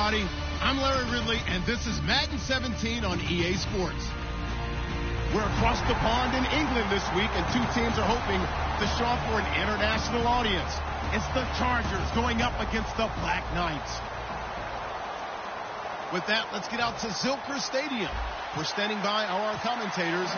everybody. I'm Larry Ridley, and this is Madden 17 on EA Sports. We're across the pond in England this week, and two teams are hoping to show up for an international audience. It's the Chargers going up against the Black Knights. With that, let's get out to Zilker Stadium. We're standing by our commentators,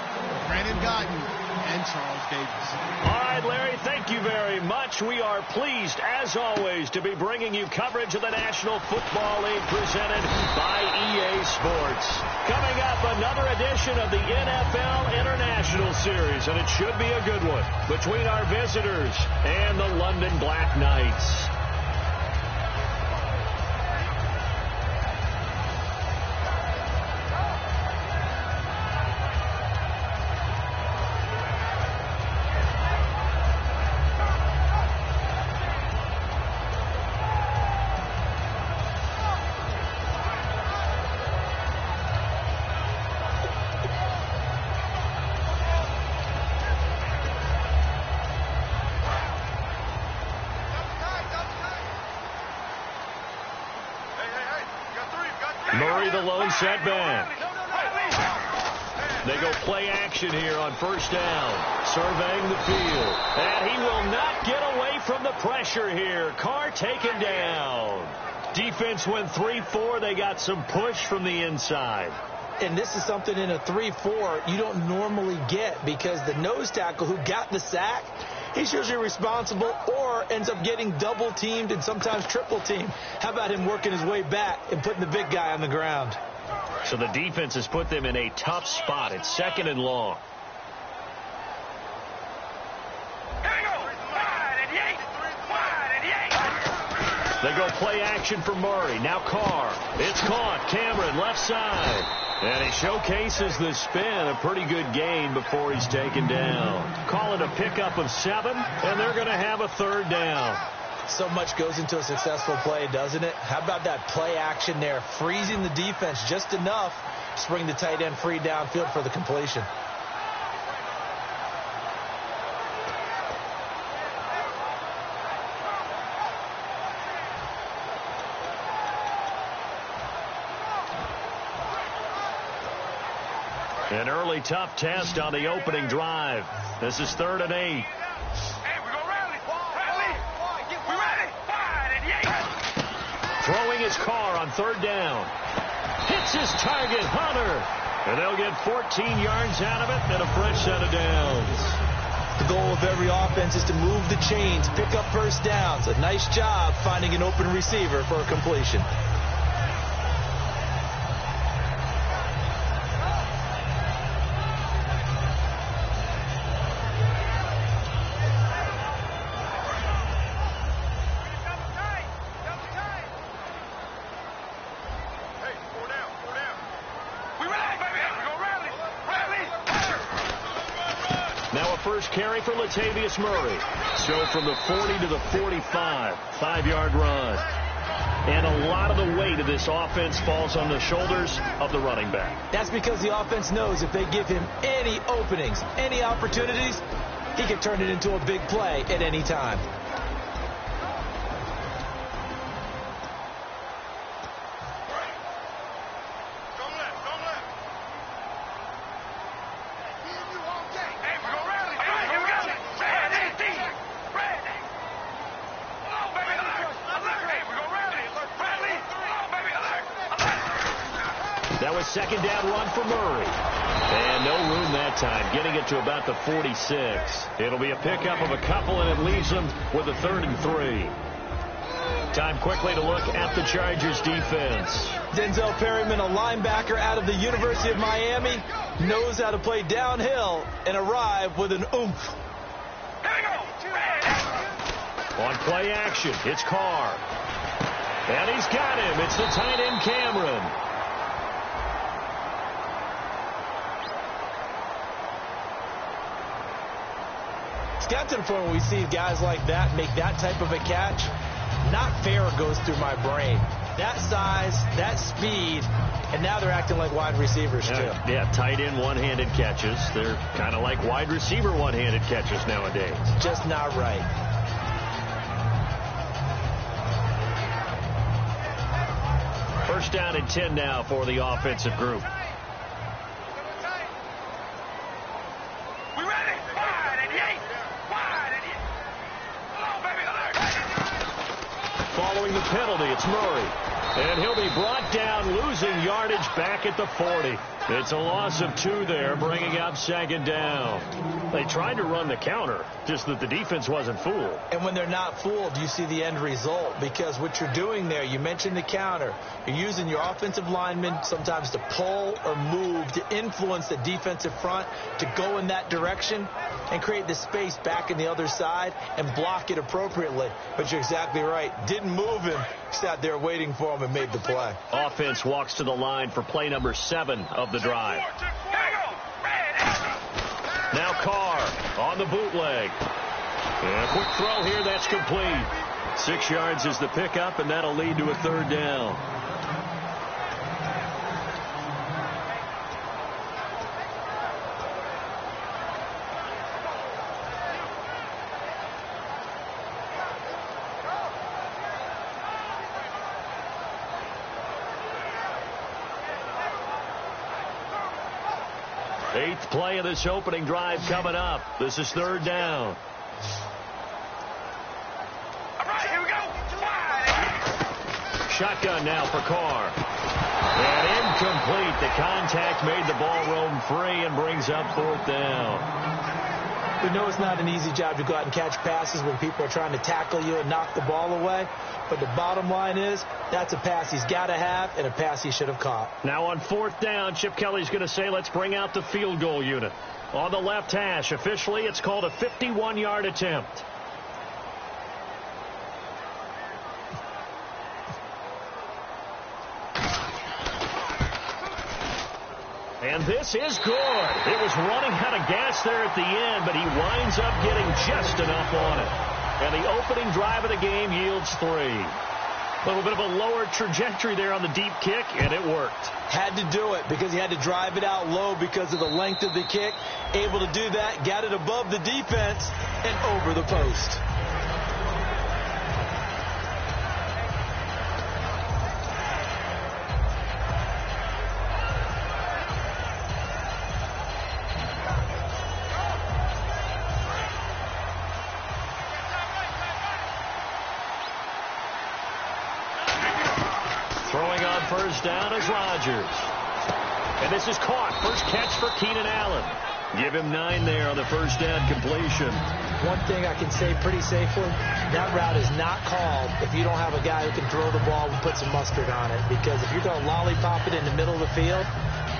Brandon Guyton and Charles Davis. All right, Larry, thank you very much. We are pleased, as always, to be bringing you coverage of the National Football League presented by EA Sports. Coming up, another edition of the NFL International Series, and it should be a good one, between our visitors and the London Black Knights. Murray, the lone setback. They go play action here on first down. Surveying the field. And he will not get away from the pressure here. Carr taken down. Defense went 3-4. They got some push from the inside. And this is something in a 3-4 you don't normally get, because the nose tackle who got the sack, he's usually responsible or ends up getting double teamed and sometimes triple teamed. How about him working his way back and putting the big guy on the ground? So the defense has put them in a tough spot. It's second and long. They go play action for Murray. Now Carr. It's caught. Cameron left side. And he showcases the spin. A pretty good gain before he's taken down. Call it a pickup of 7, and they're going to have a third down. So much goes into a successful play, doesn't it? How about that play action there? Freezing the defense just enough to bring the tight end free downfield for the completion. An early tough test on the opening drive. This is 3rd and 8. Throwing his Carr on 3rd down. Hits his target, Hunter. And they'll get 14 yards out of it and a fresh set of downs. The goal of every offense is to move the chains, pick up first downs. A nice job finding an open receiver for a completion. First carry for Latavius Murray. So from the 40 to the 45, 5-yard run. And a lot of the weight of this offense falls on the shoulders of the running back. That's because the offense knows if they give him any openings, any opportunities, he can turn it into a big play at any time. That was second down run for Murray. And no room that time, getting it to about the 46. It'll be a pickup of a couple, and it leaves them with a 3rd and 3. Time quickly to look at the Chargers defense. Denzel Perryman, a linebacker out of the University of Miami, knows how to play downhill and arrive with an oomph. On play action, it's Carr. And he's got him. It's the tight end, Cameron. It's got to the point where we see guys like that make that type of a catch. Not fair goes through my brain. That size, that speed, and now they're acting like wide receivers, too. Yeah, tight end one-handed catches. They're kind of like wide receiver one-handed catches nowadays. Just not right. First down and 10 now for the offensive group. Following the penalty, it's Murray. And he'll be brought down, losing yardage back at the 40. It's a loss of 2 there, bringing up second down. They tried to run the counter, just that the defense wasn't fooled. And when they're not fooled, you see the end result, because what you're doing there, you mentioned the counter. You're using your offensive linemen sometimes to pull or move to influence the defensive front to go in that direction and create the space back in the other side and block it appropriately. But you're exactly right. Didn't move him. Sat there waiting for him and made the play. Offense walks to the line for play number 7 of the drive. Now Carr on the bootleg. And a quick throw here, that's complete. 6 yards is the pickup, and that'll lead to a third down. Eighth play of this opening drive coming up. This is third down. All right, here we go. Shotgun now for Carr. And incomplete. The contact made the ball roam free and brings up fourth down. We know it's not an easy job to go out and catch passes when people are trying to tackle you and knock the ball away. But the bottom line is, that's a pass he's got to have and a pass he should have caught. Now on fourth down, Chip Kelly's going to say, let's bring out the field goal unit. On the left hash, officially, it's called a 51-yard attempt. And this is good. It was running out of gas there at the end, but he winds up getting just enough on it. And the opening drive of the game yields 3. A little bit of a lower trajectory there on the deep kick, and it worked. Had to do it because he had to drive it out low because of the length of the kick. Able to do that, got it above the defense and over the post. First down is Rodgers. And this is caught. First catch for Keenan Allen. Give him 9 there on the first down completion. One thing I can say pretty safely, that route is not called if you don't have a guy who can throw the ball and put some mustard on it. Because if you're going to lollipop it in the middle of the field,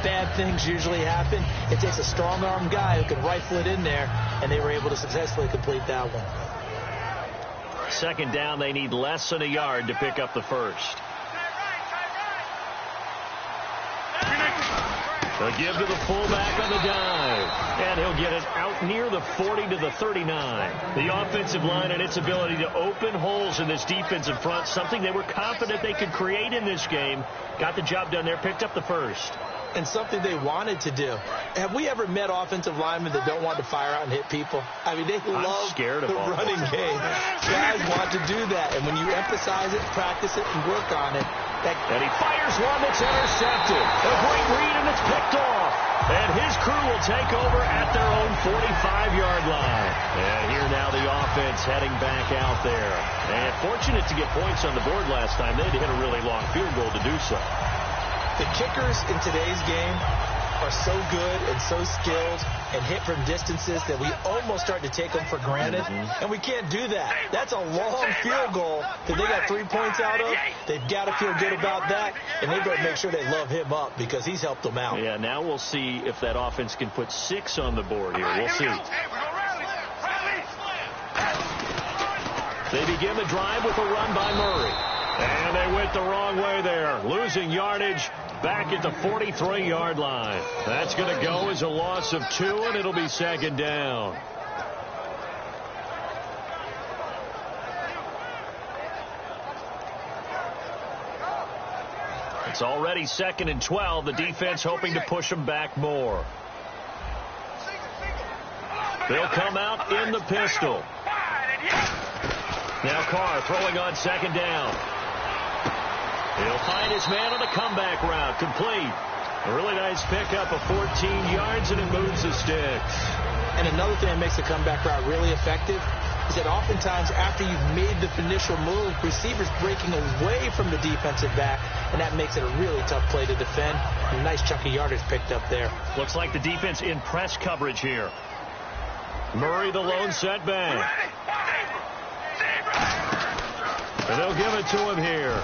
bad things usually happen. It takes a strong-arm guy who can rifle it in there, and they were able to successfully complete that one. Second down, they need less than a yard to pick up the first. They'll give to the fullback on the dive. And he'll get it out near the 40 to the 39. The offensive line and its ability to open holes in this defensive front, something they were confident they could create in this game. Got the job done there, picked up the first. And something they wanted to do. Have we ever met offensive linemen that don't want to fire out and hit people? I mean, they love the running game. Guys want to do that. And when you emphasize it, practice it, and work on it, and he fires one that's intercepted. A great read, and it's picked off. And his crew will take over at their own 45-yard line. And here now the offense heading back out there. And fortunate to get points on the board last time. They had to hit a really long field goal to do so. The kickers in today's game are so good and so skilled and hit from distances that we almost start to take them for granted. And we can't do that. That's a long field goal that they got 3 points out of. They've got to feel good about that, and they better make sure they love him up because he's helped them out. Yeah, now we'll see if that offense can put 6 on the board here. We'll see. They begin the drive with a run by Murray. And they went the wrong way there, losing yardage back at the 43-yard line. That's going to go as a loss of 2, and it'll be second down. It's already 2nd and 12. The defense hoping to push them back more. They'll come out in the pistol. Now Carr throwing on second down. He'll find his man on the comeback route. Complete. A really nice pickup of 14 yards, and it moves the sticks. And another thing that makes the comeback route really effective is that oftentimes after you've made the initial move, receivers breaking away from the defensive back, and that makes it a really tough play to defend. A nice chunk of yardage picked up there. Looks like the defense in press coverage here. Murray, the lone setback. And they'll give it to him here.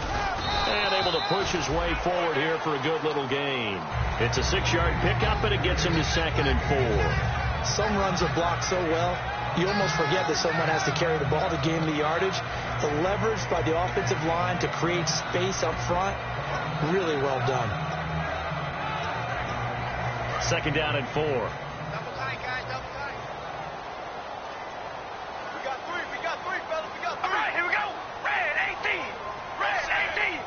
And able to push his way forward here for a good little gain. It's a 6-yard pickup, and it gets him to 2nd and 4. Some runs are blocked so well, you almost forget that someone has to carry the ball to gain the yardage. The leverage by the offensive line to create space up front, really well done. 2nd down and 4. Double tight, guys, double tight. We got three, fellas, we got 3. All right, here we go. Red 18. Red 18.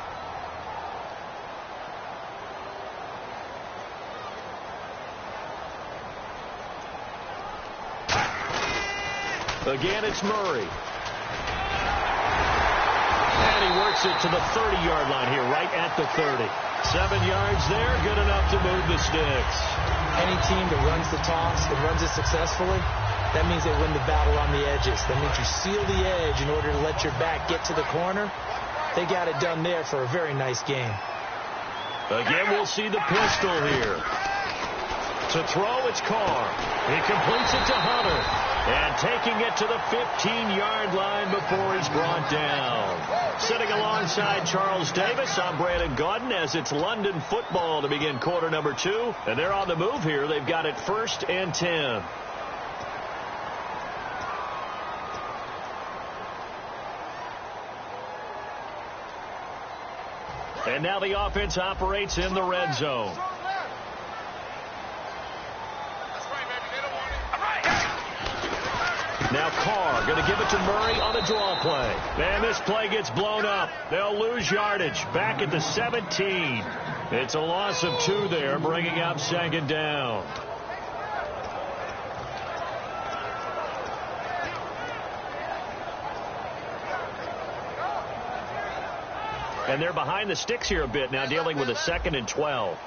Again, it's Murray. And he works it to the 30-yard line here, right at the 30. 7 yards there, good enough to move the sticks. Any team that runs the toss and runs it successfully, that means they win the battle on the edges. That means you seal the edge in order to let your back get to the corner. They got it done there for a very nice game. Again, we'll see the pistol here. To throw, it's Carr. He completes it to Hunter. And taking it to the 15-yard line before he's brought down. Sitting alongside Charles Davis, I'm Brandon Gaudin as it's London football to begin quarter number 2. And they're on the move here. They've got it 1st and 10. And now the offense operates in the red zone. Now Carr going to give it to Murray on the draw play. And this play gets blown up. They'll lose yardage back at the 17. It's a loss of 2 there, bringing up 2nd down. And they're behind the sticks here a bit now, dealing with a 2nd and 12.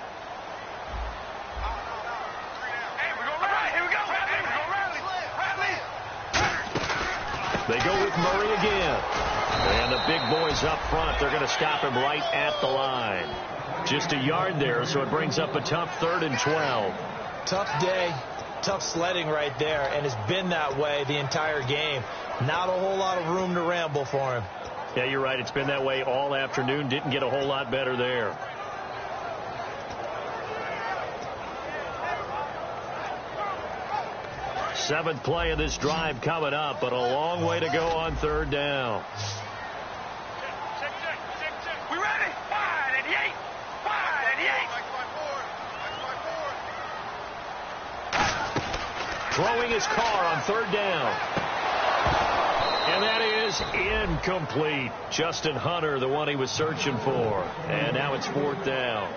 They go with Murray again. And the big boys up front, they're going to stop him right at the line. Just a yard there, so it brings up a tough 3rd and 12. Tough day, tough sledding right there, and it's been that way the entire game. Not a whole lot of room to ramble for him. Yeah, you're right. It's been that way all afternoon. Didn't get a whole lot better there. Seventh play of this drive coming up, but a long way to go on 3rd down. Check. We ready? 5 and 8. 5 and 8. Throwing his Carr on 3rd down. And that is incomplete. Justin Hunter, the one he was searching for. And now it's 4th down.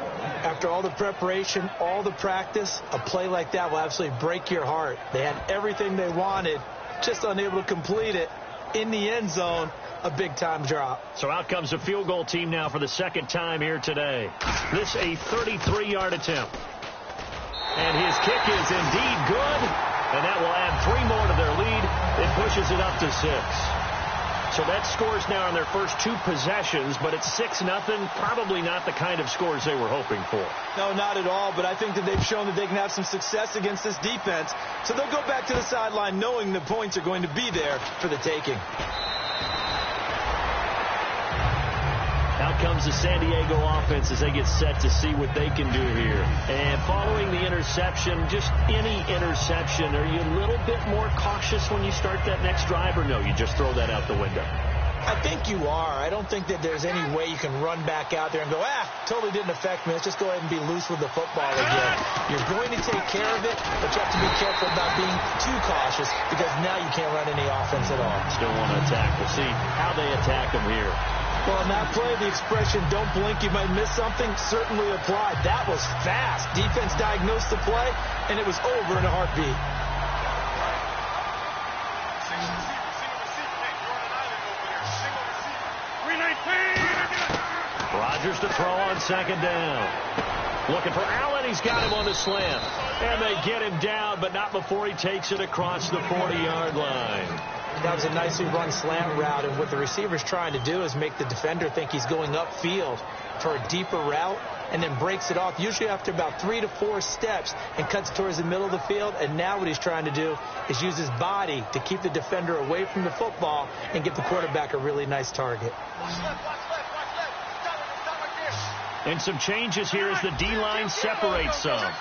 After all the preparation, all the practice, a play like that will absolutely break your heart. They had everything they wanted, just unable to complete it. In the end zone, a big-time drop. So out comes the field goal team now for the 2nd time here today. This a 33-yard attempt. And his kick is indeed good. And that will add 3 more to their lead. It pushes it up to 6. So that scores now on their first 2 possessions, but it's 6-0. Probably not the kind of scores they were hoping for. No, not at all, but I think that they've shown that they can have some success against this defense. So they'll go back to the sideline knowing the points are going to be there for the taking. Out comes the San Diego offense as they get set to see what they can do here. And following the interception, just any interception, are you a little bit more cautious when you start that next drive, or no, you just throw that out the window? I think you are. I don't think that there's any way you can run back out there and go, totally didn't affect me. Let's just go ahead and be loose with the football again. You're going to take care of it, but you have to be careful about being too cautious because now you can't run any offense at all. Still want to attack. We'll see how they attack them here. Well, on that play, the expression, don't blink, you might miss something, certainly applied. That was fast. Defense diagnosed the play, and it was over in a heartbeat. Rodgers to throw on second down. Looking for Allen. He's got him on the slant. And they get him down, but not before he takes it across the 40-yard line. That was a nicely run slant route, and what the receiver's trying to do is make the defender think he's going upfield for a deeper route, and then breaks it off, usually after about 3 to 4 steps, and cuts towards the middle of the field. And now what he's trying to do is use his body to keep the defender away from the football and get the quarterback a really nice target. And some changes here as the D-line separates some.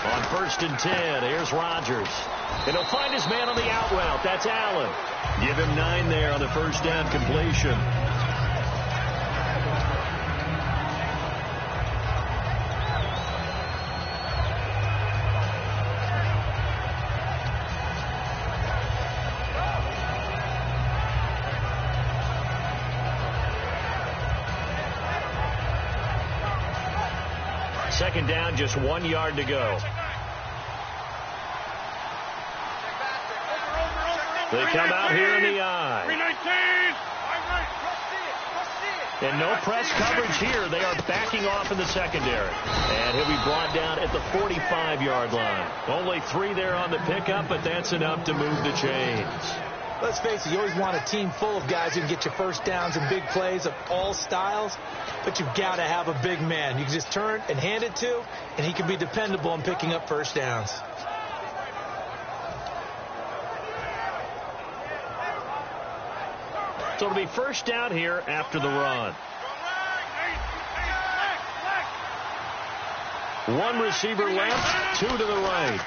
On 1st and 10, here's Rodgers. And he'll find his man on the out route. That's Allen. Give him 9 there on the first down completion. Second down, just 1 yard to go. They come out here in the eye. And no press coverage here. They are backing off in the secondary. And he'll be brought down at the 45-yard line. Only 3 there on the pickup, but that's enough to move the chains. Let's face it, you always want a team full of guys who can get you first downs and big plays of all styles, but you've got to have a big man you can just turn and hand it to, and he can be dependable in picking up first downs. So it'll be first down here after the run. 1 receiver left, 2 to the right.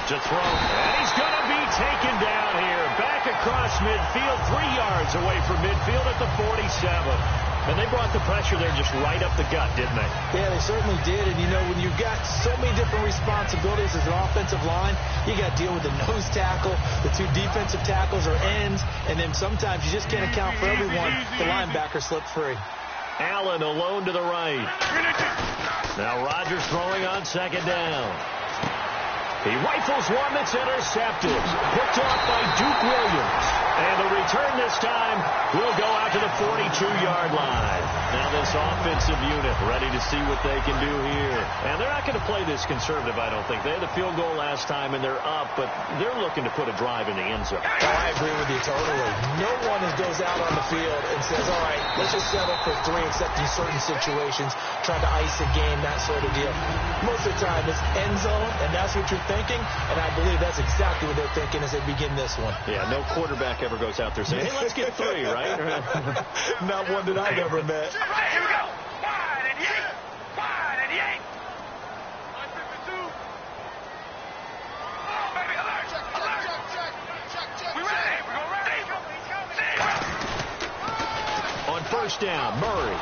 To throw, and he's going to be taken down here. Back across midfield, 3 yards away from midfield at the 47. And they brought the pressure there just right up the gut, didn't they? Yeah, they certainly did. And, you know, when you've got so many different responsibilities as an offensive line, you got to deal with the nose tackle, the 2 defensive tackles or ends, and then sometimes you just can't account for everyone. The linebacker slipped free. Allen alone to the right. Now Rodgers throwing on second down. He rifles one that's intercepted. Picked off by Duke Williams. And the return this time will go out to the 42-yard line. Now this offensive unit ready to see what they can do here. And they're not going to play this conservative, I don't think. They had the field goal last time, and they're up, but they're looking to put a drive in the end zone. Oh, I agree with you totally. No one goes out on the field and says, all right, let's just settle for 3, except in certain situations, trying to ice a game, that sort of deal. Most of the time, it's end zone, and that's what you're thinking, and I believe that's exactly what they're thinking as they begin this one. Yeah, no quarterback ever goes out there saying, hey, let's get 3, right? Not one that I've ever met. All right, here we go. Wide and yank. Wide and yank. 152. Oh, baby, alert. Alert. Check. We ready. We're ready. On first down, Murray.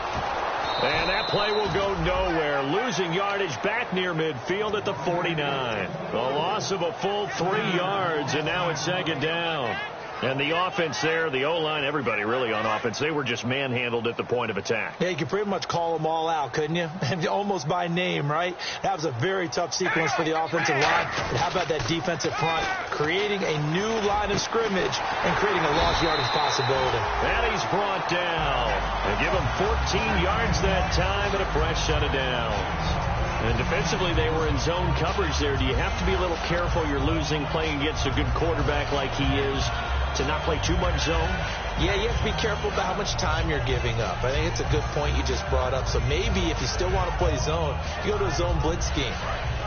And that play will go nowhere. Losing yardage back near midfield at the 49. The loss of a full 3 yards, and now it's second down. And the offense there, the O-line, everybody really on offense, they were just manhandled at the point of attack. Yeah, you could pretty much call them all out, couldn't you? Almost by name, right? That was a very tough sequence for the offensive line. But how about that defensive front creating a new line of scrimmage and creating a lost yardage possibility? And he's brought down. They give him 14 yards that time and a fresh set of downs. And defensively, they were in zone coverage there. Do you have to be a little careful? You're losing, playing against a good quarterback like he is, to not play too much zone? Yeah, you have to be careful about how much time you're giving up. I think it's a good point you just brought up. So maybe if you still want to play zone, you go to a zone blitz scheme.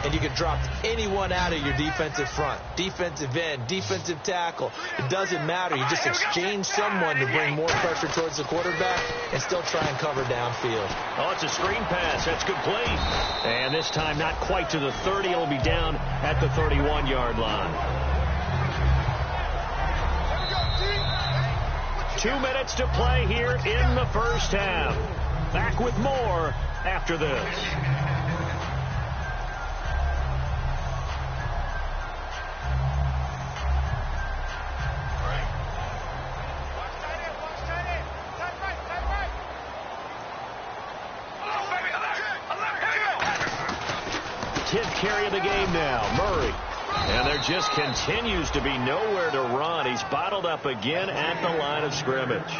And you can drop anyone out of your defensive front, defensive end, defensive tackle. It doesn't matter. You just exchange someone to bring more pressure towards the quarterback and still try and cover downfield. Oh, it's a screen pass. That's complete. And this time not quite to the 30. It'll be down at the 31-yard line. 2 minutes to play here in the first half. Back with more after this. Carry of the game now. Murray And there just continues to be nowhere to run. He's bottled up again at the line of scrimmage.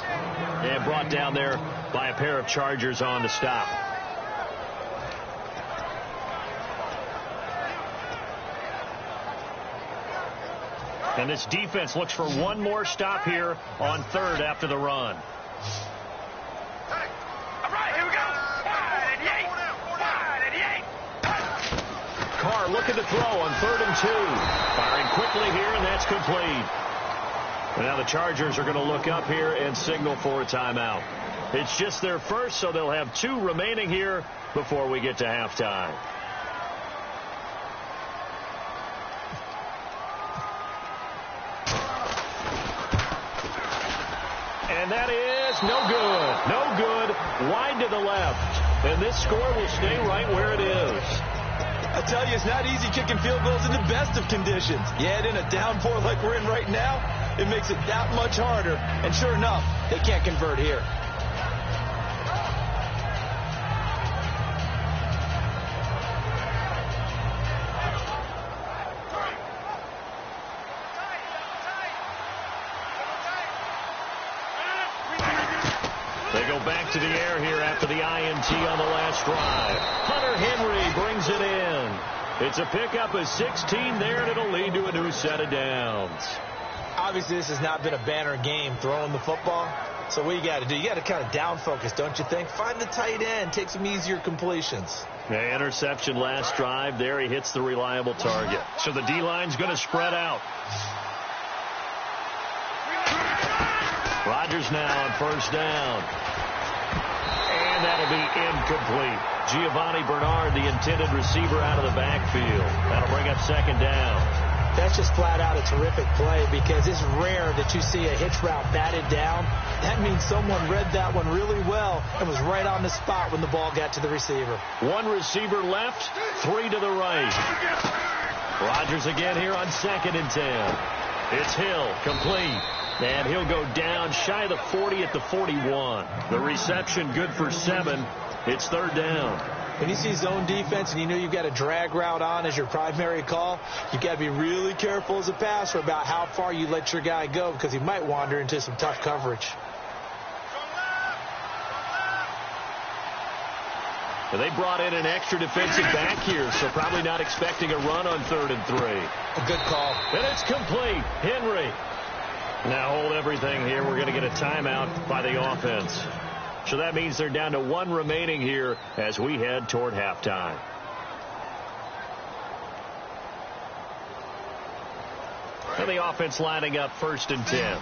And brought down there by a pair of Chargers on the stop. And this defense looks for one more stop here on third after the run. All right, here we go. 588. Carr looking to throw on 3rd and 2. Firing quickly here, and that's complete. And now the Chargers are going to look up here and signal for a timeout. It's just their first, so they'll have 2 remaining here before we get to halftime. And that is no good. No good. Wide to the left. And this score will stay right where it is. I tell you, it's not easy kicking field goals in the best of conditions. Yet in a downpour like we're in right now, it makes it that much harder. And sure enough, they can't convert here. They go back to the air here after the INT on the last drive. Hunter Henry brings it in. It's a pickup of 16 there, and it'll lead to a new set of downs. Obviously, this has not been a banner game throwing the football. So what you got to do, you got to kind of down focus, don't you think? Find the tight end, take some easier completions. The interception last drive there. He hits the reliable target. So the D-line's going to spread out. Rodgers now on 1st down. And that'll be incomplete. Giovanni Bernard, the intended receiver, out of the backfield. That'll bring up 2nd down. That's just flat out a terrific play because it's rare that you see a hitch route batted down. That means someone read that one really well and was right on the spot when the ball got to the receiver. 1 receiver left, 3 to the right. Rodgers again here on 2nd and 10. It's Hill, complete. And he'll go down shy of the 40 at the 41. The reception good for 7. It's 3rd down. When you see zone defense and you know you've got a drag route on as your primary call, you've got to be really careful as a passer about how far you let your guy go because he might wander into some tough coverage. Well, they brought in an extra defensive back here, so probably not expecting a run on 3rd and 3. A good call. And it's complete. Henry. Now hold everything here. We're going to get a timeout by the offense. So that means they're down to 1 remaining here as we head toward halftime. And the offense lining up 1st and 10.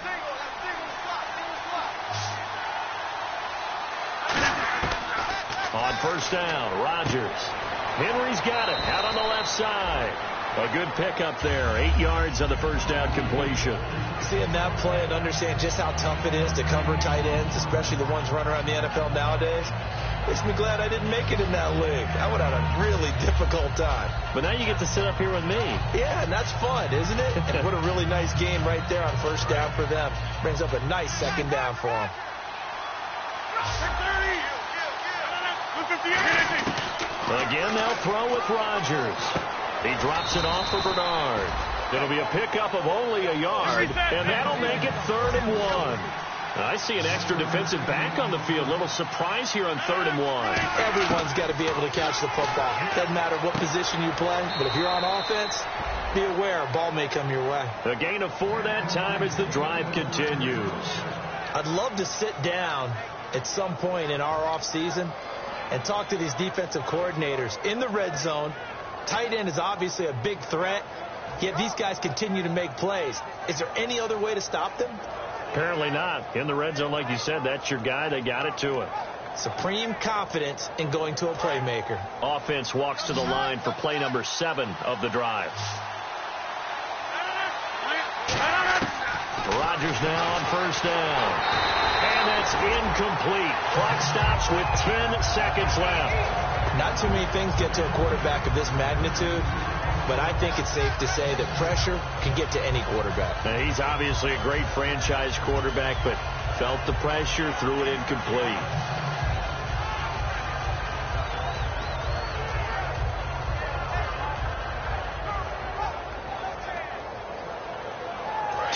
On 1st down, Rodgers. Henry's got it out on the left side. A good pickup there. 8 yards on the 1st down completion. Seeing that play and understand just how tough it is to cover tight ends, especially the ones running around the NFL nowadays, makes me glad I didn't make it in that league. I would have had a really difficult time. But now you get to sit up here with me. Yeah, and that's fun, isn't it? And what a really nice game right there on 1st down for them. Brings up a nice 2nd down for them. Again, they'll throw with Rodgers. He drops it off for Bernard. It'll be a pickup of only a yard, and that'll make it 3rd and 1. I see an extra defensive back on the field. Little surprise here on 3rd and 1. Everyone's got to be able to catch the football. Doesn't matter what position you play, but if you're on offense, be aware a ball may come your way. A gain of 4 that time as the drive continues. I'd love to sit down at some point in our offseason and talk to these defensive coordinators in the red zone. Tight end is obviously a big threat, yet these guys continue to make plays. Is there any other way to stop them? Apparently not. In the red zone, like you said, that's your guy. They got it to him. Supreme confidence in going to a playmaker. Offense walks to the line for play number 7 of the drive. Rodgers now on 1st down. And that's incomplete. Clock stops with 10 seconds left. Not too many things get to a quarterback of this magnitude, but I think it's safe to say that pressure can get to any quarterback. Now, he's obviously a great franchise quarterback, but felt the pressure, threw it incomplete.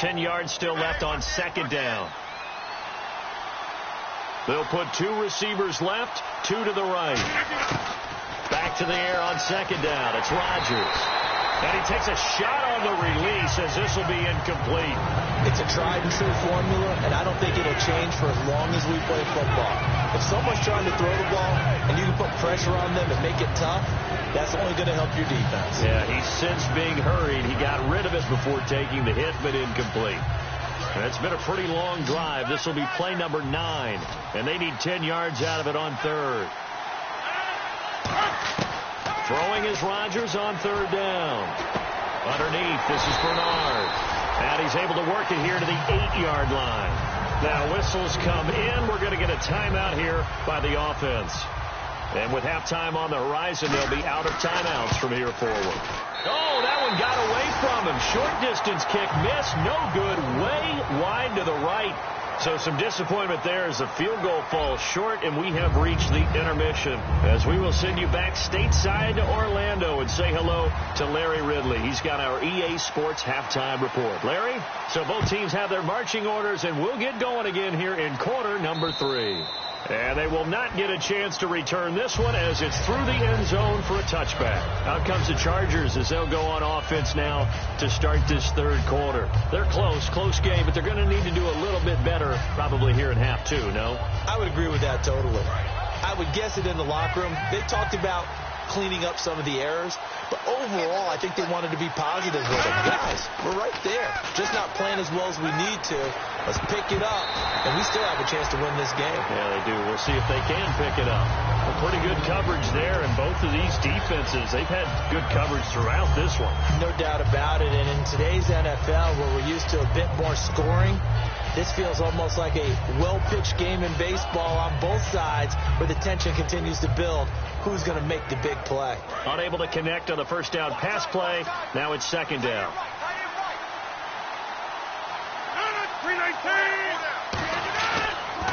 10 yards still left on second down. They'll put 2 receivers left, 2 to the right. Back to the air on second down. It's Rodgers. And he takes a shot on the release as this will be incomplete. It's a tried and true formula, and I don't think it'll change for as long as we play football. If someone's trying to throw the ball and you can put pressure on them and make it tough, that's only going to help your defense. Yeah, he's since being hurried. He got rid of it before taking the hit, but incomplete. And it's been a pretty long drive. This will be play number 9, and they need 10 yards out of it on third. Throwing is Rodgers on third down. Underneath, this is Bernard. And he's able to work it here to the 8-yard line. Now whistles come in. We're going to get a timeout here by the offense. And with halftime on the horizon, they'll be out of timeouts from here forward. Oh, that one got away from him. Short distance kick missed. No good. Way wide to the right. So some disappointment there as the field goal falls short, and we have reached the intermission. As we will send you back stateside to Orlando and say hello to Larry Ridley. He's got our EA Sports halftime report. Larry? So both teams have their marching orders, and we'll get going again here in quarter number 3. And they will not get a chance to return this one as it's through the end zone for a touchback. Out comes the Chargers as they'll go on offense now to start this third quarter. They're close game, but they're going to need to do a little bit better probably here in half 2, no? I would agree with that totally. I would guess it in the locker room. They talked about cleaning up some of the errors, but overall I think they wanted to be positive with them. Guys, we're right there, just not playing as well as we need to. Let's pick it up, and we still have a chance to win this game. Yeah, they do. We'll see if they can pick it up. Well, pretty good coverage there, and both of these defenses, they've had good coverage throughout this one. No doubt about it, and in today's NFL where we're used to a bit more scoring, this feels almost like a well-pitched game in baseball on both sides where the tension continues to build. Who's going to make the big play? Unable to connect on the first down pass play. Now it's second down.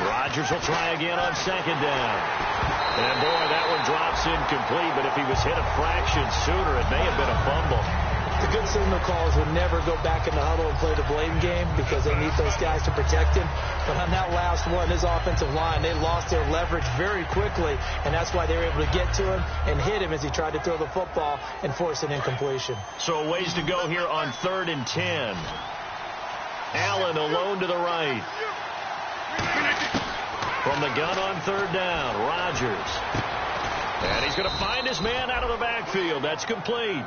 Rodgers will try again on second down. And boy, that one drops incomplete, but if he was hit a fraction sooner, it may have been a fumble. The good signal calls would never go back in the huddle and play the blame game because they need those guys to protect him. But on that last one, his offensive line, they lost their leverage very quickly, and that's why they were able to get to him and hit him as he tried to throw the football and force an incompletion. So a ways to go here on 3rd and 10. Allen alone to the right. From the gun on third down, Rodgers. And he's going to find his man out of the backfield. That's complete.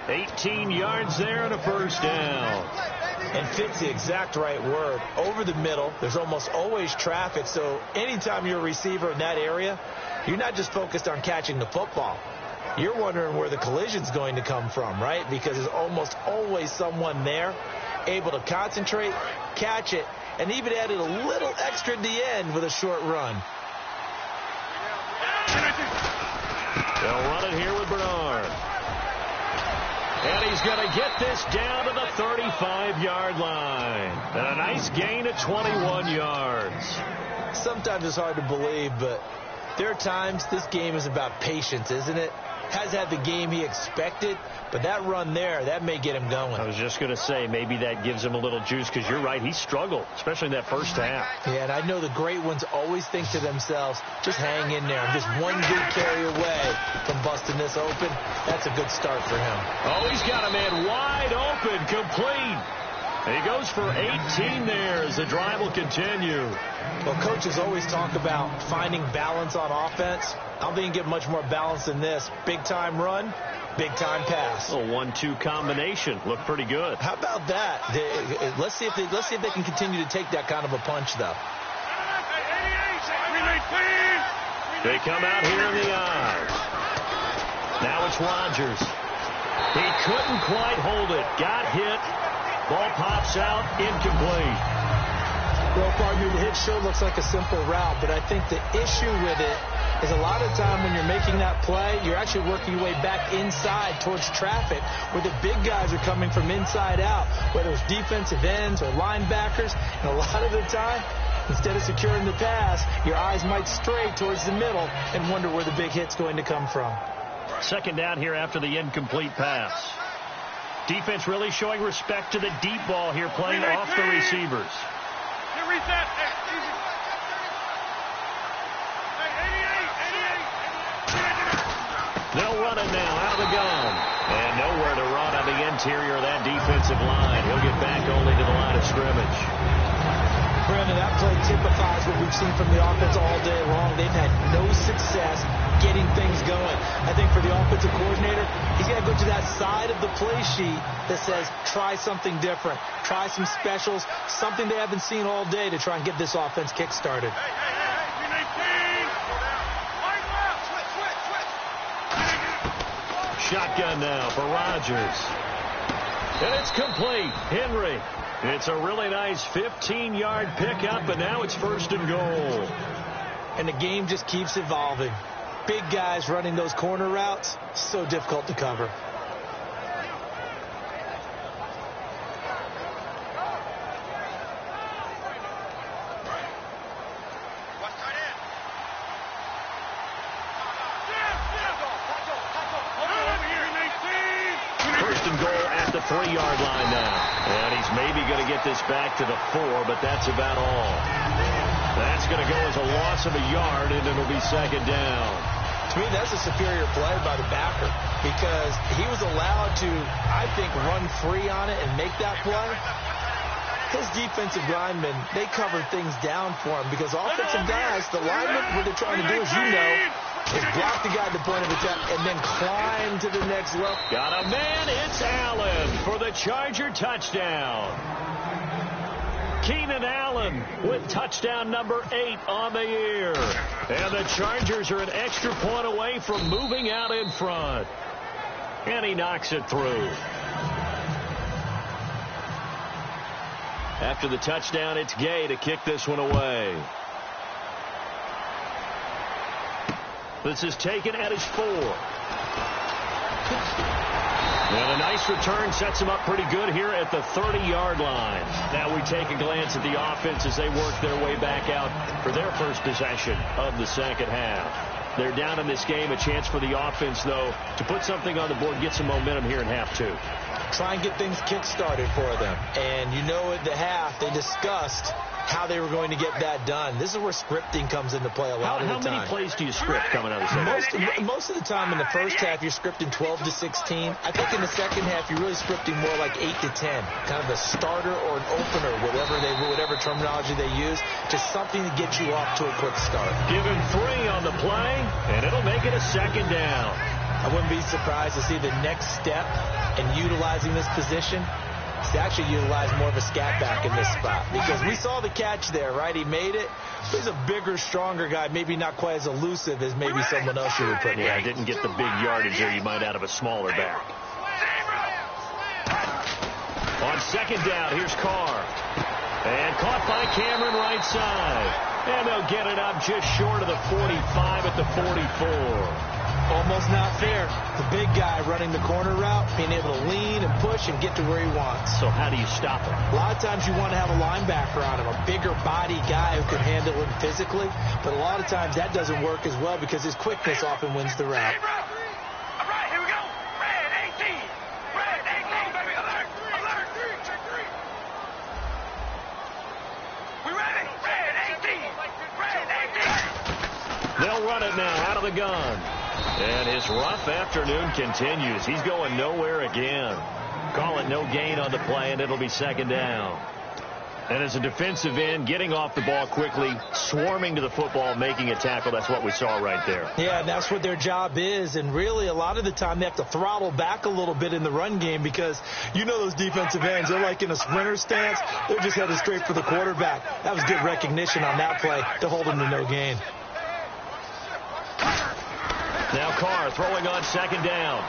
18 yards there and a first down. And fits the exact right word. Over the middle, there's almost always traffic, so anytime you're a receiver in that area, you're not just focused on catching the football. You're wondering where the collision's going to come from, right? Because there's almost always someone there able to concentrate, catch it, and even added a little extra at the end with a short run. They'll run it here with Bernard. And he's going to get this down to the 35-yard line. And a nice gain of 21 yards. Sometimes it's hard to believe, but there are times this game is about patience, isn't it? Has had the game he expected, but that run there, that may get him going. I was just going to say, maybe that gives him a little juice, because you're right, he struggled, especially in that first half. Yeah, and I know the great ones always think to themselves, just hang in there. I'm just one good carry away from busting this open. That's a good start for him. Oh, he's got a man wide open, complete. And he goes for 18 there as the drive will continue. Well, coaches always talk about finding balance on offense. I don't think you can get much more balance than this. Big-time run, big-time pass. A 1-2 combination. Looked pretty good. How about that? Let's see if they can continue to take that kind of a punch, though. They come out here in the eye. Now it's Rodgers. He couldn't quite hold it. Got hit. Ball pops out, incomplete. Well, partner, the hit sure looks like a simple route, but I think the issue with it is a lot of time when you're making that play, you're actually working your way back inside towards traffic where the big guys are coming from inside out, whether it's defensive ends or linebackers. And a lot of the time, instead of securing the pass, your eyes might stray towards the middle and wonder where the big hit's going to come from. Second down here after the incomplete pass. Defense really showing respect to the deep ball here, playing off the receivers. Reset. They'll run it now out of the gun. And nowhere to run on the interior of that defensive line. He'll get back only to the line of scrimmage. Brandon, that play typifies what we've seen from the offense all day long. They've had no success getting things going. I think for the offensive coordinator, he's got to go to that side of the play sheet that says, try something different. Try some specials, something they haven't seen all day to try and get this offense kick-started. Shotgun now for Rodgers. And it's complete. Henry. It's a really nice 15-yard pickup, and now it's 1st and goal. And the game just keeps evolving. Big guys running those corner routes, so difficult to cover. The 3-yard line now. And he's maybe going to get this back to the 4, but that's about all. That's going to go as a loss of a yard, and it'll be 2nd down. To me, that's a superior play by the backer because he was allowed to, I think, run free on it and make that play. His defensive linemen, they covered things down for him because offensive guys, the linemen, what they're trying to do, as you know, is block the guy at the point of attack and then climb to the next level. Got a man. It's Allen for the Charger touchdown. Keenan Allen with touchdown number 8 on the year. And the Chargers are an extra point away from moving out in front. And he knocks it through. After the touchdown, it's Gay to kick this one away. This is taken at his 4. And a nice return sets him up pretty good here at the 30-yard line. Now we take a glance at the offense as they work their way back out for their first possession of the second half. They're down in this game. A chance for the offense, though, to put something on the board, get some momentum here in half 2. Try and get things kick-started for them. And you know at the half, they discussed how they were going to get that done. This is where scripting comes into play a lot of the time. How many plays do you script coming out of the second half? Most of the time in the first half, you're scripting 12 to 16. I think in the second half, you're really scripting more like 8 to 10. Kind of a starter or an opener, whatever terminology they use. Just something to get you off to a quick start. Give him 3 on the play, and it'll make it a 2nd down. I wouldn't be surprised to see the next step in utilizing this position is to actually utilize more of a scat back in this spot. Because we saw the catch there, right? He made it. He's a bigger, stronger guy, maybe not quite as elusive as maybe someone else you would put in. Yeah, didn't get the big yardage there you might out of a smaller back. On 2nd down, here's Carr. And caught by Cameron right side. And they'll get it up just short of the 45 at the 44. Almost not fair. The big guy running the corner route, being able to lean and push and get to where he wants. So how do you stop him? A lot of times you want to have a linebacker on him, a bigger body guy who can handle him physically. But a lot of times that doesn't work as well because his quickness often wins the route. All right, here we go. Red 18. Red 18, baby. Alert. Alert. We ready? Red 18. Red 18. They'll run it now out of the gun. And his rough afternoon continues. He's going nowhere again. Call it no gain on the play, and it'll be 2nd down. And as a defensive end, getting off the ball quickly, swarming to the football, making a tackle, that's what we saw right there. Yeah, that's what their job is. And really, a lot of the time, they have to throttle back a little bit in the run game because you know those defensive ends, they're like in a sprinter stance. They're just headed straight for the quarterback. That was good recognition on that play to hold him to no gain. Now Carr throwing on 2nd down.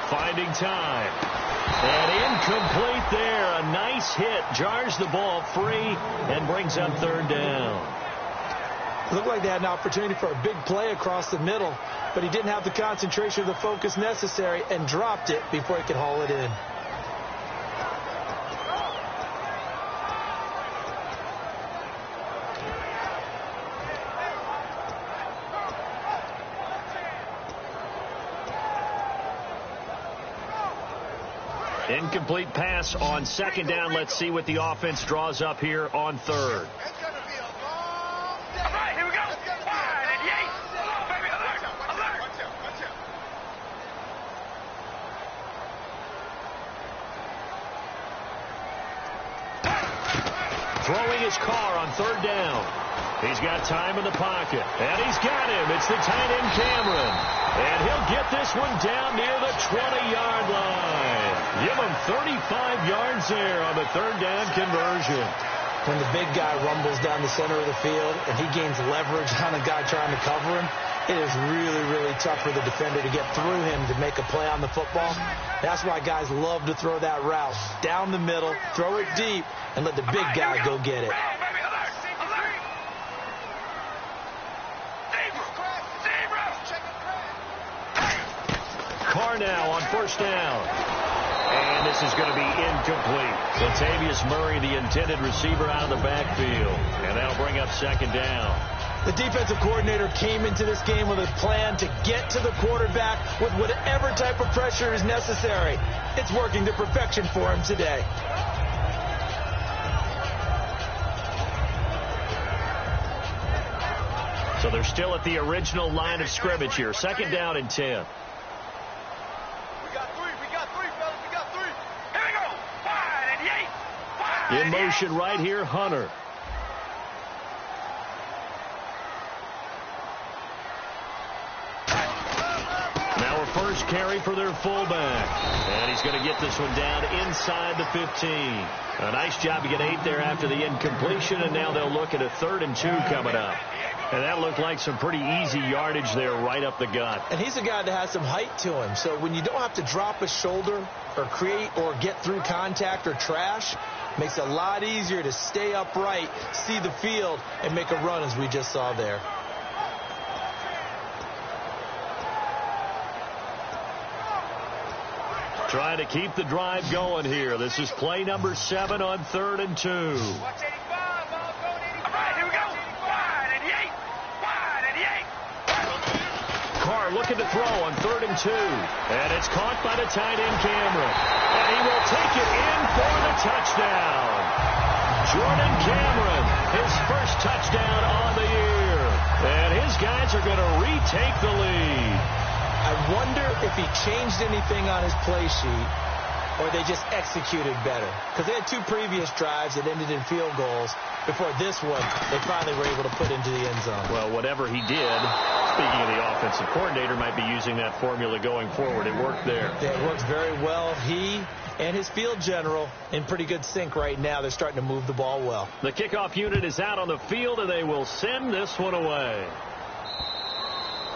Finding time. And incomplete there. A nice hit. Jars the ball free and brings up 3rd down. Looked like they had an opportunity for a big play across the middle, but he didn't have the concentration or the focus necessary and dropped it before he could haul it in. Incomplete pass on second down. Let's see what the offense draws up here on third. All right, here we go. Wide and Yates. Come on, baby. Alert. Throwing his car on third down. He's got time in the pocket. And he's got him. It's the tight end, Cameron. And he'll get this one down near the 20-yard line. Give him 35 yards there on the third down conversion. When the big guy rumbles down the center of the field and he gains leverage on a guy trying to cover him, it is really, really tough for the defender to get through him to make a play on the football. That's why guys love to throw that route down the middle, throw it deep, and let the big guy go get it. Carr now on first down. And this is going to be incomplete. Latavius Murray, the intended receiver, out of the backfield. And that'll bring up second down. The defensive coordinator came into this game with a plan to get to the quarterback with whatever type of pressure is necessary. It's working to perfection for him today. So they're still at the original line of scrimmage here. Second down and 10. In motion right here, Hunter. Now a first carry for their fullback. And he's going to get this one down inside the 15. A nice job to get 8 there after the incompletion, and now they'll look at a 3rd and 2 coming up. And that looked like some pretty easy yardage there right up the gut. And he's a guy that has some height to him. So when you don't have to drop a shoulder or create or get through contact or trash, makes it a lot easier to stay upright, see the field, and make a run as we just saw there. Trying to keep the drive going here. This is play number 7 on 3rd and 2. Watch 85, ball going 85. All right, here we go. Wide and Yates. Wide and Yates. Carr looking to throw on 3rd and 2. And it's caught by the tight end, Cameron. And he will take it in for the touchdown. Jordan Cameron, his first touchdown on the year. And his guys are going to retake the lead. I wonder if he changed anything on his play sheet or they just executed better. Because they had 2 previous drives that ended in field goals. Before this one, they finally were able to put into the end zone. Well, whatever he did, speaking of the offensive coordinator, might be using that formula going forward. It worked there. Yeah, it worked very well. He and his field general in pretty good sync right now. They're starting to move the ball well. The kickoff unit is out on the field, and they will send this one away.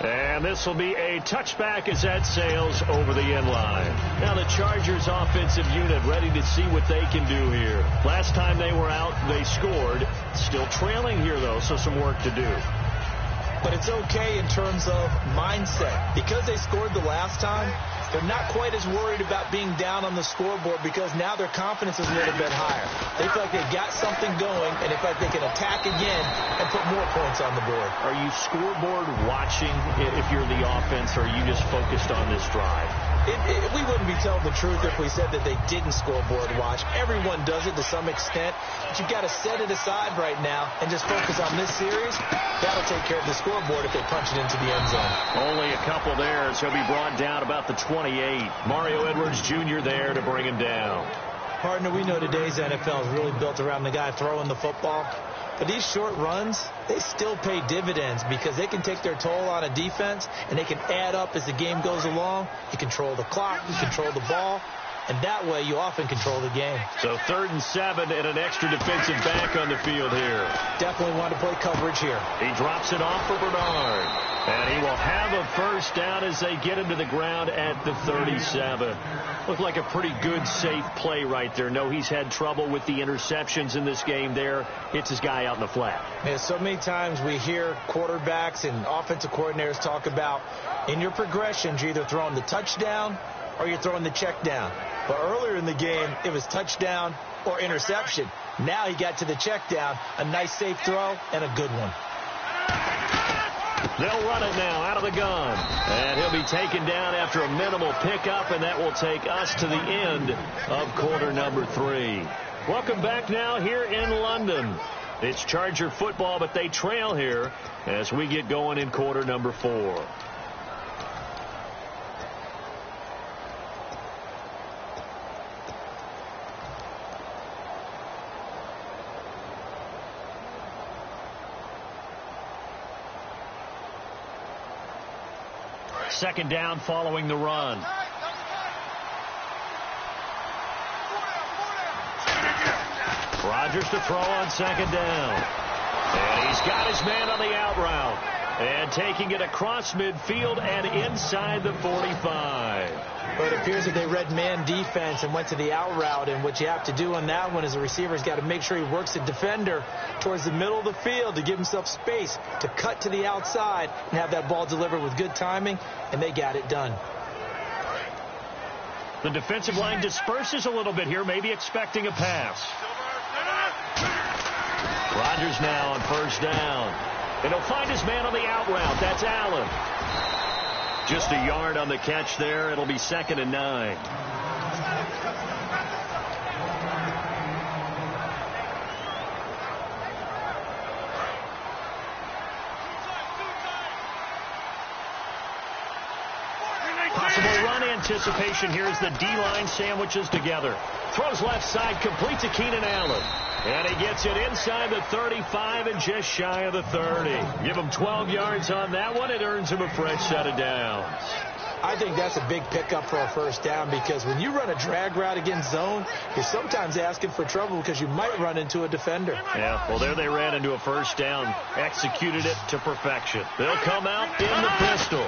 And this will be a touchback as that sails over the end line. Now the Chargers offensive unit ready to see what they can do here. Last time they were out, they scored. Still trailing here, though, so some work to do. But it's okay in terms of mindset. Because they scored the last time, they're not quite as worried about being down on the scoreboard because now their confidence is a little bit higher. They feel like they've got something going, and they feel like they can attack again and put more points on the board. Are you scoreboard watching if you're the offense, or are you just focused on this drive? We wouldn't be telling the truth if we said that they didn't scoreboard watch. Everyone does it to some extent, but you've got to set it aside right now and just focus on this series. That'll take care of the scoreboard if they punch it into the end zone. Only a couple there, so he'll be brought down about the 28. Mario Edwards Jr. there to bring him down. Partner, we know today's NFL is really built around the guy throwing the football. But these short runs, they still pay dividends because they can take their toll on a defense and they can add up as the game goes along. You control the clock, you control the ball, and that way you often control the game. So 3rd and 7 and an extra defensive back on the field here. Definitely want to play coverage here. He drops it off for Bernard. And he will have a first down as they get him to the ground at the 37. Looked like a pretty good, safe play right there. No, he's had trouble with the interceptions in this game there. Hits his guy out in the flat. Yeah, so many times we hear quarterbacks and offensive coordinators talk about in your progressions, you're either throwing the touchdown or you're throwing the check down. But earlier in the game, it was touchdown or interception. Now he got to the check down, a nice safe throw, and a good one. They'll run it now out of the gun. And he'll be taken down after a minimal pickup, and that will take us to the end of quarter number 3. Welcome back now here in London. It's Charger football, but they trail here as we get going in quarter number 4. Second down following the run. Rodgers to throw on second down. And he's got his man on the out route. And taking it across midfield and inside the 45. But it appears that they read man defense and went to the out route. And what you have to do on that one is the receiver's got to make sure he works the defender towards the middle of the field to give himself space to cut to the outside and have that ball delivered with good timing. And they got it done. The defensive line disperses a little bit here, maybe expecting a pass. Rodgers now on first down. And he'll find his man on the out route. That's Allen. Just a yard on the catch there. It'll be 2nd and 9. Possible run anticipation here as the D-line sandwiches together. Throws left side, complete to Keenan Allen. And he gets it inside the 35 and just shy of the 30. Give him 12 yards on that one. It earns him a fresh set of downs. I think that's a big pickup for a first down because when you run a drag route against zone, you're sometimes asking for trouble because you might run into a defender. Yeah, well, there they ran into a first down. Executed it to perfection. They'll come out in the pistol.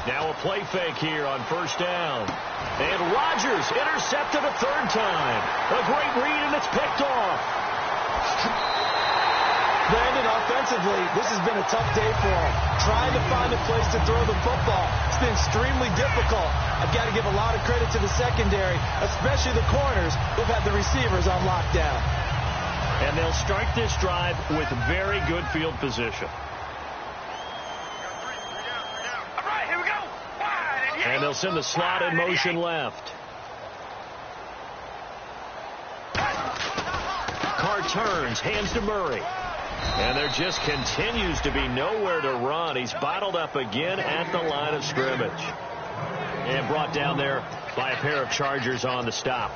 Now a play fake here on first down. And Rodgers intercepted a third time. A great read, and it's picked off. Brandon, offensively, this has been a tough day for him. Trying to find a place to throw the football. It's been extremely difficult. I've got to give a lot of credit to the secondary, especially the corners who've had the receivers on lockdown. And they'll start this drive with very good field position. And they'll send the slot in motion left. Carr turns, hands to Murray. And there just continues to be nowhere to run. He's bottled up again at the line of scrimmage. And brought down there by a pair of Chargers on the stop.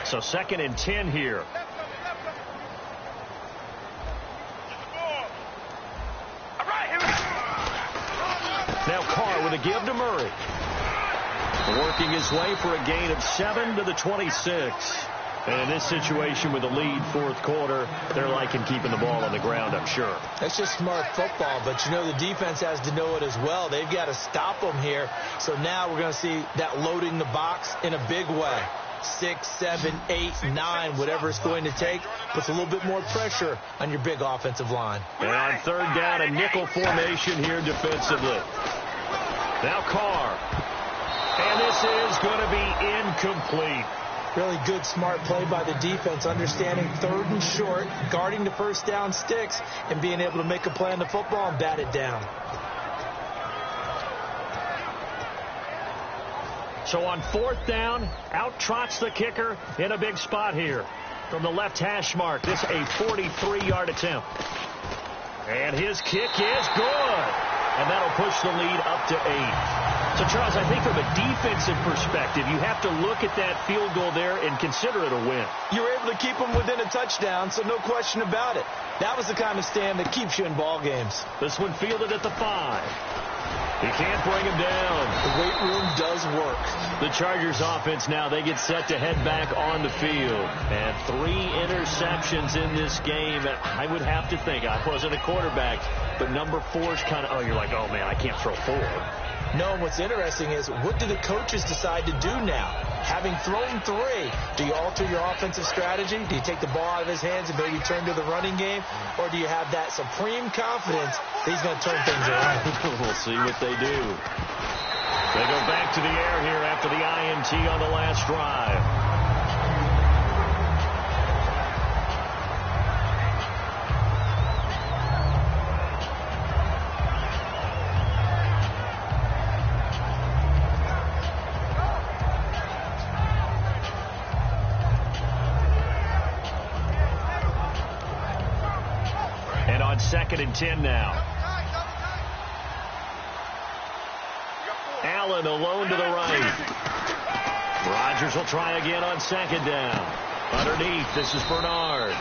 So 2nd and 10 here. Now Carr with a give to Murray. Working his way for a gain of 7 to the 26. And in this situation with a lead fourth quarter, they're liking keeping the ball on the ground, I'm sure. That's just smart football, but you know the defense has to know it as well. They've got to stop them here. So now we're going to see that loading the box in a big way. 6, 7, 8, 9, whatever it's going to take, puts a little bit more pressure on your big offensive line. And on third down, a nickel formation here defensively. Now Carr. And this is going to be incomplete. Really good, smart play by the defense, understanding 3rd and short, guarding the first down sticks, and being able to make a play on the football and bat it down. So on 4th down, out trots the kicker in a big spot here. From the left hash mark, this a 43-yard attempt. And his kick is good. And that'll push the lead up to 8. So, Charles, I think from a defensive perspective, you have to look at that field goal there and consider it a win. You were able to keep them within a touchdown, so no question about it. That was the kind of stand that keeps you in ball games. This one fielded at the 5. He can't bring him down. The weight room does work. The Chargers offense now, they get set to head back on the field. And 3 interceptions in this game. I would have to think, I wasn't a quarterback, but number 4 is kind of, you're like, oh, man, I can't throw 4. No, and what's interesting is what do the coaches decide to do now? Having thrown 3, do you alter your offensive strategy? Do you take the ball out of his hands and maybe turn to the running game? Or do you have that supreme confidence that he's going to turn things around? We'll see what they do. They go back to the air here after the INT PNT on the last drive. And on 2nd and 10 now. Allen alone to the right. Rodgers will try again on 2nd down. Underneath, this is Bernard.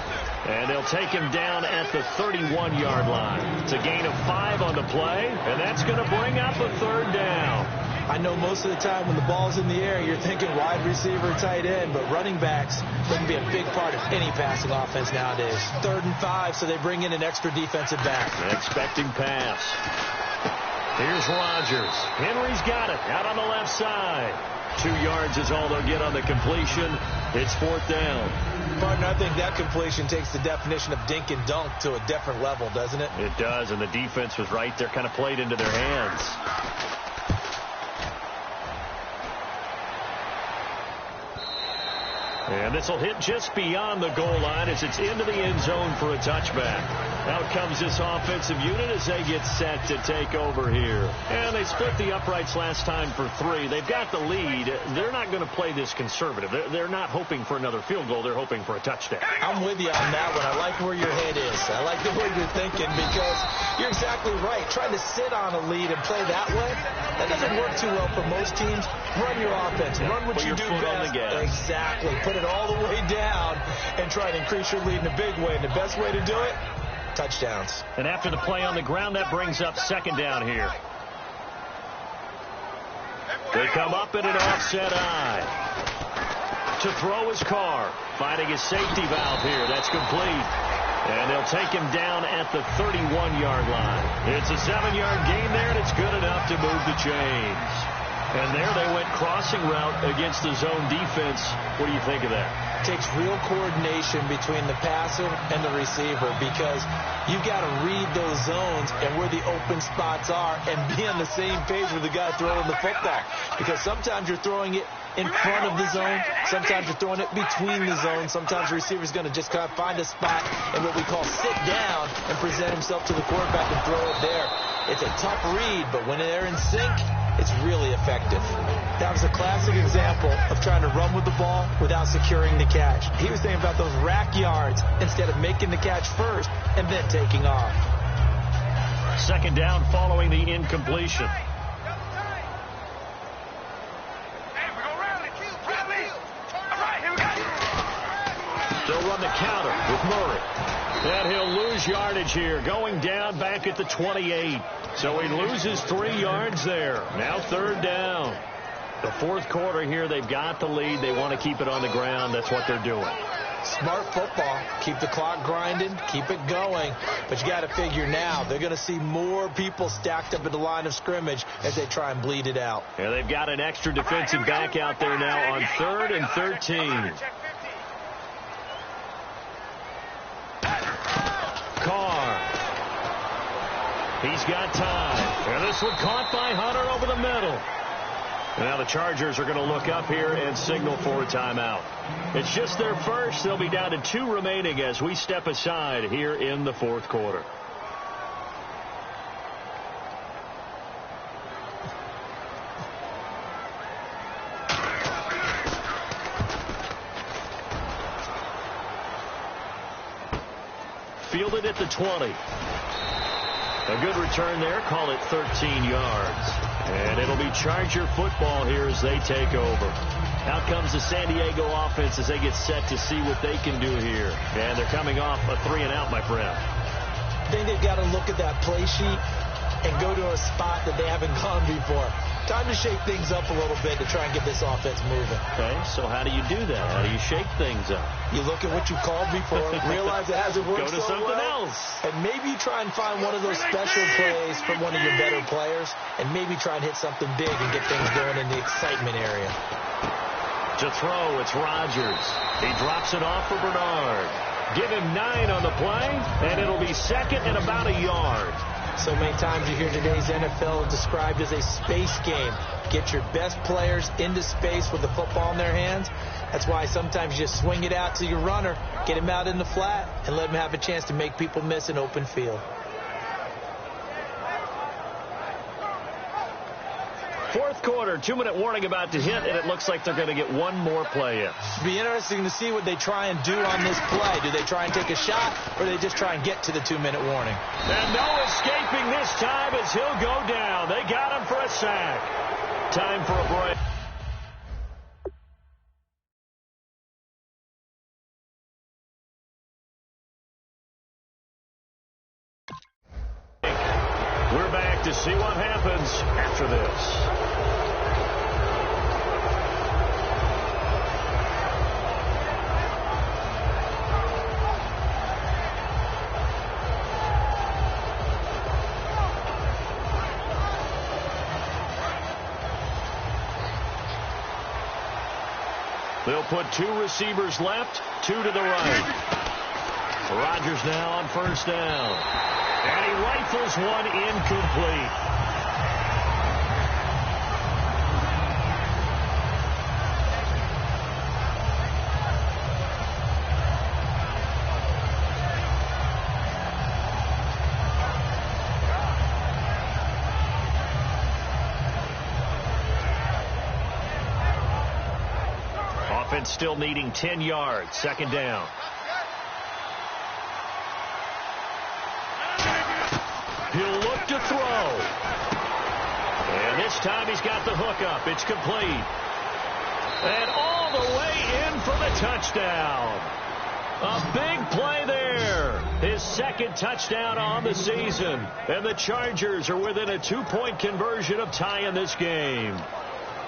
And they'll take him down at the 31-yard line. It's a gain of 5 on the play, and that's going to bring up a 3rd down. I know most of the time when the ball's in the air, you're thinking wide receiver, tight end, but running backs can be a big part of any passing offense nowadays. 3rd and 5, so they bring in an extra defensive back. Expecting pass. Here's Rodgers. Henry's got it out on the left side. 2 yards is all they'll get on the completion. It's 4th down. Partner, I think that completion takes the definition of dink and dunk to a different level, doesn't it? It does, and the defense was right there, kind of played into their hands. And this will hit just beyond the goal line as it's into the end zone for a touchback. Out comes this offensive unit as they get set to take over here. And they split the uprights last time for 3. They've got the lead. They're not going to play this conservative. They're not hoping for another field goal. They're hoping for a touchdown. I'm with you on that one. I like where your head is. I like the way you're thinking because you're exactly right. Trying to sit on a lead and play that way, that doesn't work too well for most teams. Run your offense. Run what you do best. Exactly. Put it all the way down and try to increase your lead in a big way. And the best way to do it, touchdowns. And after the play on the ground, that brings up 2nd down here. They come up in an offset eye. To throw his Carr. Finding his safety valve here. That's complete. And they'll take him down at the 31-yard line. It's a 7-yard gain there, and it's good enough to move the chains. And there they went crossing route against the zone defense. What do you think of that? It takes real coordination between the passer and the receiver because you've got to read those zones and where the open spots are and be on the same page with the guy throwing the football. Because sometimes you're throwing it in front of the zone. Sometimes you're throwing it between the zones. Sometimes the receiver's going to just kind of find a spot and what we call sit down and present himself to the quarterback and throw it there. It's a tough read, but when they're in sync, it's really effective. That was a classic example of trying to run with the ball without securing the catch. He was thinking about those rack yards instead of making the catch first and then taking off. 2nd down following the incompletion. They'll run the counter with Murray. And he'll lose yardage here, going down back at the 28. So he loses 3 yards there. Now 3rd down. The 4th quarter here, they've got the lead. They want to keep it on the ground. That's what they're doing. Smart football. Keep the clock grinding. Keep it going. But you got to figure now, they're going to see more people stacked up at the line of scrimmage as they try and bleed it out. Yeah, they've got an extra defensive back out there now on 3rd and 13. Carr. He's got time. And this one caught by Hunter over the middle. Now the Chargers are going to look up here and signal for a timeout. It's just their first. They'll be down to 2 remaining as we step aside here in the 4th quarter. Fielded at the 20. A good return there. Call it 13 yards. And it'll be Charger football here as they take over. Out comes the San Diego offense as they get set to see what they can do here. And they're coming off a 3-and-out, my friend. I think they've got to look at that play sheet and go to a spot that they haven't gone before. Time to shake things up a little bit to try and get this offense moving. Okay, so how do you do that? How do you shake things up? You look at what you called before, realize it hasn't worked so well. Go to something else. And maybe try and find one of those special plays from one of your better players, and maybe try and hit something big and get things going in the excitement area. To throw, it's Rodgers. He drops it off for Bernard. Give him 9 on the play, and it'll be 2nd and about a yard. So many times you hear today's NFL described as a space game. Get your best players into space with the football in their hands. That's why sometimes you just swing it out to your runner, get him out in the flat, and let him have a chance to make people miss an open field. Fourth quarter, 2-minute warning about to hit, and it looks like they're going to get one more play in. It'll be interesting to see what they try and do on this play. Do they try and take a shot, or do they just try and get to the 2-minute warning? And no escaping this time as he'll go down. They got him for a sack. Time for a break. We're back to see what happens after this. They'll put 2 receivers left, 2 to the right. Rodgers now on first down. And he rifles one incomplete. Offense still needing 10 yards. Second down. He'll look to throw. And this time he's got the hook up. It's complete. And all the way in for the touchdown. A big play there. His second touchdown on the season. And the Chargers are within a 2-point conversion of tying this game.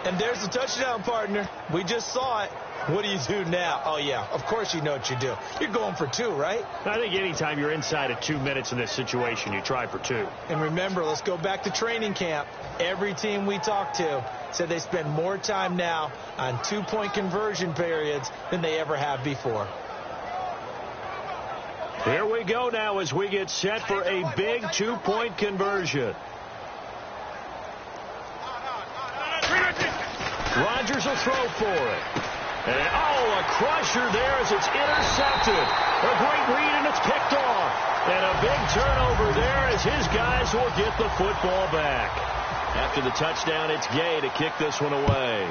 And there's the touchdown, partner. We just saw it. What do you do now? Oh, yeah, of course you know what you do. You're going for 2, right? I think anytime you're inside of 2 minutes in this situation, you try for 2. And remember, let's go back to training camp. Every team we talked to said they spend more time now on 2-point conversion periods than they ever have before. Here we go now as we get set for a big 2-point conversion. Rodgers will throw for it. And, a crusher there as it's intercepted. A great read, and it's picked off. And a big turnover there as his guys will get the football back. After the touchdown, it's Gay to kick this one away.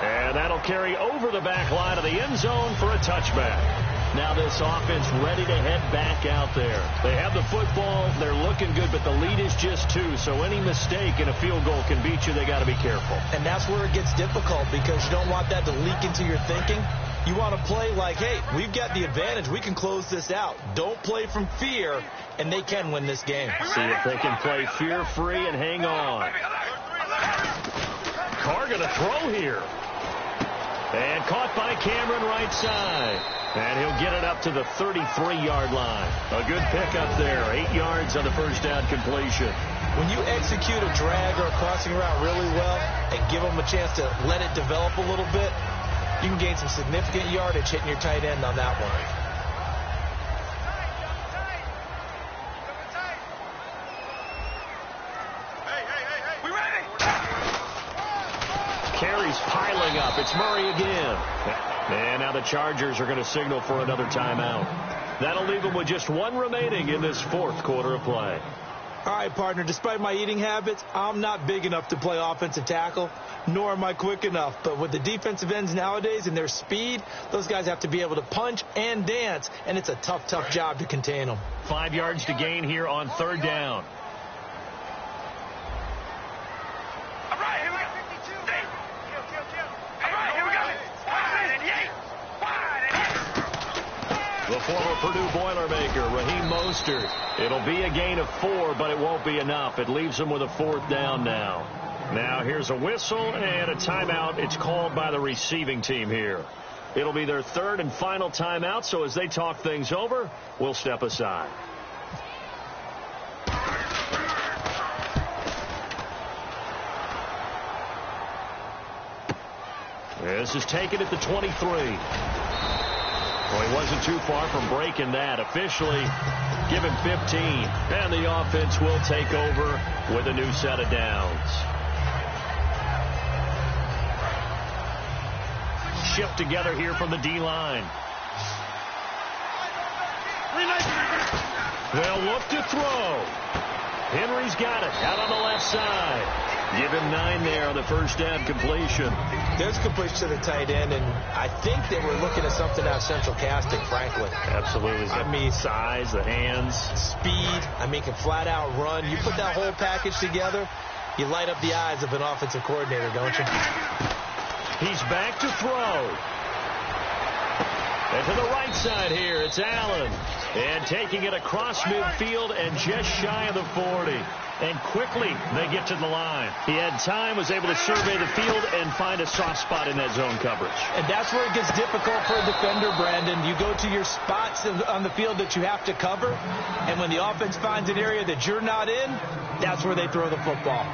And that'll carry over the back line of the end zone for a touchback. Now this offense ready to head back out there. They have the football. They're looking good, but the lead is just 2. So any mistake in a field goal can beat you. They got to be careful. And that's where it gets difficult because you don't want that to leak into your thinking. You want to play like, hey, we've got the advantage. We can close this out. Don't play from fear, and they can win this game. See if they can play fear-free and hang on. Carr going to throw here. And caught by Cameron right side. And he'll get it up to the 33-yard line. A good pickup there. 8 yards on the first down completion. When you execute a drag or a crossing route really well and give them a chance to let it develop a little bit, you can gain some significant yardage hitting your tight end on that one. Carries piling up. It's Murray again. And now the Chargers are going to signal for another timeout. That'll leave them with just 1 remaining in this fourth quarter of play. All right, partner, despite my eating habits, I'm not big enough to play offensive tackle, nor am I quick enough. But with the defensive ends nowadays and their speed, those guys have to be able to punch and dance, and it's a tough, tough job to contain them. 5 yards to gain here on third down. The former Purdue Boilermaker, Raheem Mostert. It'll be a gain of 4, but it won't be enough. It leaves them with a 4th down now. Now here's a whistle and a timeout. It's called by the receiving team here. It'll be their 3rd and final timeout, so as they talk things over, we'll step aside. This is taken at the 23. Well, he wasn't too far from breaking that. Officially, give him 15. And the offense will take over with a new set of downs. Shift together here from the D-line. They'll look to throw. Henry's got it out on the left side. Give him 9 there on the first down completion. There's completion to the tight end, and I think they were looking at something out of central casting, frankly. Absolutely. I mean, size, the hands. Speed. I mean, can flat out run. You put that whole package together, you light up the eyes of an offensive coordinator, don't you? He's back to throw. And to the right side here, it's Allen. And taking it across midfield and just shy of the 40. And quickly they get to the line. He had time, was able to survey the field and find a soft spot in that zone coverage. And that's where it gets difficult for a defender, Brandon. You go to your spots on the field that you have to cover, and when the offense finds an area that you're not in, that's where they throw the football.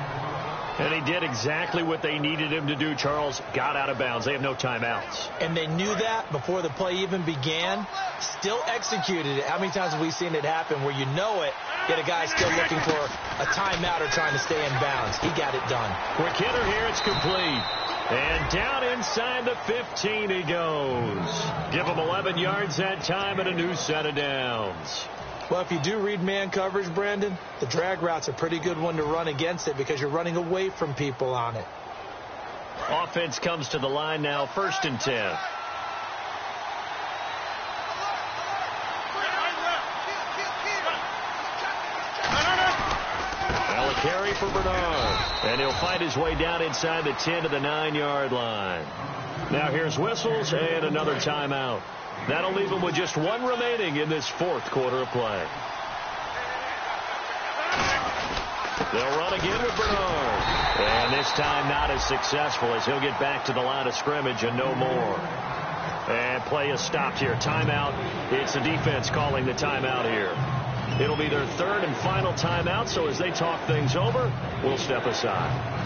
And he did exactly what they needed him to do, Charles. Got out of bounds. They have no timeouts. And they knew that before the play even began. Still executed it. How many times have we seen it happen where you know it, yet a guy's still looking for a timeout or trying to stay in bounds? He got it done. Quick hitter here. It's complete. And down inside the 15 he goes. Give him 11 yards that time and a new set of downs. Well, if you do read man coverage, Brandon, the drag route's a pretty good one to run against it because you're running away from people on it. Offense comes to the line now, 1st and 10. Well, a carry for Bernard. And he'll fight his way down inside the 10 to the 9-yard line. Now here's whistles and another timeout. That'll leave him with just 1 remaining in this 4th quarter of play. They'll run again with Bernard. And this time not as successful as he'll get back to the line of scrimmage and no more. And play is stopped here. Timeout. It's the defense calling the timeout here. It'll be their 3rd and final timeout, so as they talk things over, we'll step aside.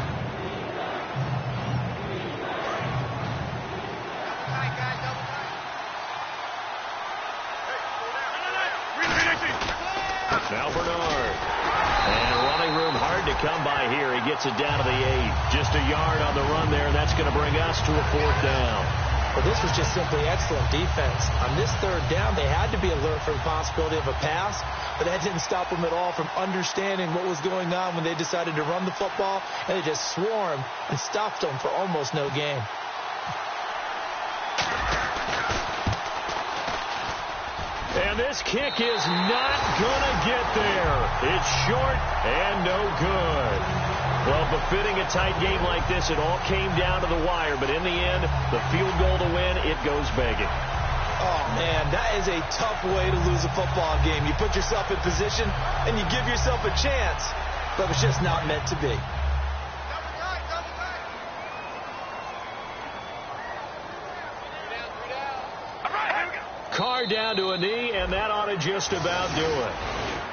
Now Bernard. And running room hard to come by here. He gets it down to the 8. Just a yard on the run there, and that's going to bring us to a 4th down. Well, this was just simply excellent defense. On this 3rd down, they had to be alert for the possibility of a pass, but that didn't stop them at all from understanding what was going on when they decided to run the football, and they just swarmed and stopped them for almost no gain. And this kick is not going to get there. It's short and no good. Well, befitting a tight game like this, it all came down to the wire. But in the end, the field goal to win, it goes begging. Oh, man, that is a tough way to lose a football game. You put yourself in position, and you give yourself a chance. But it's just not meant to be. Carr down to a knee, and that ought to just about do it.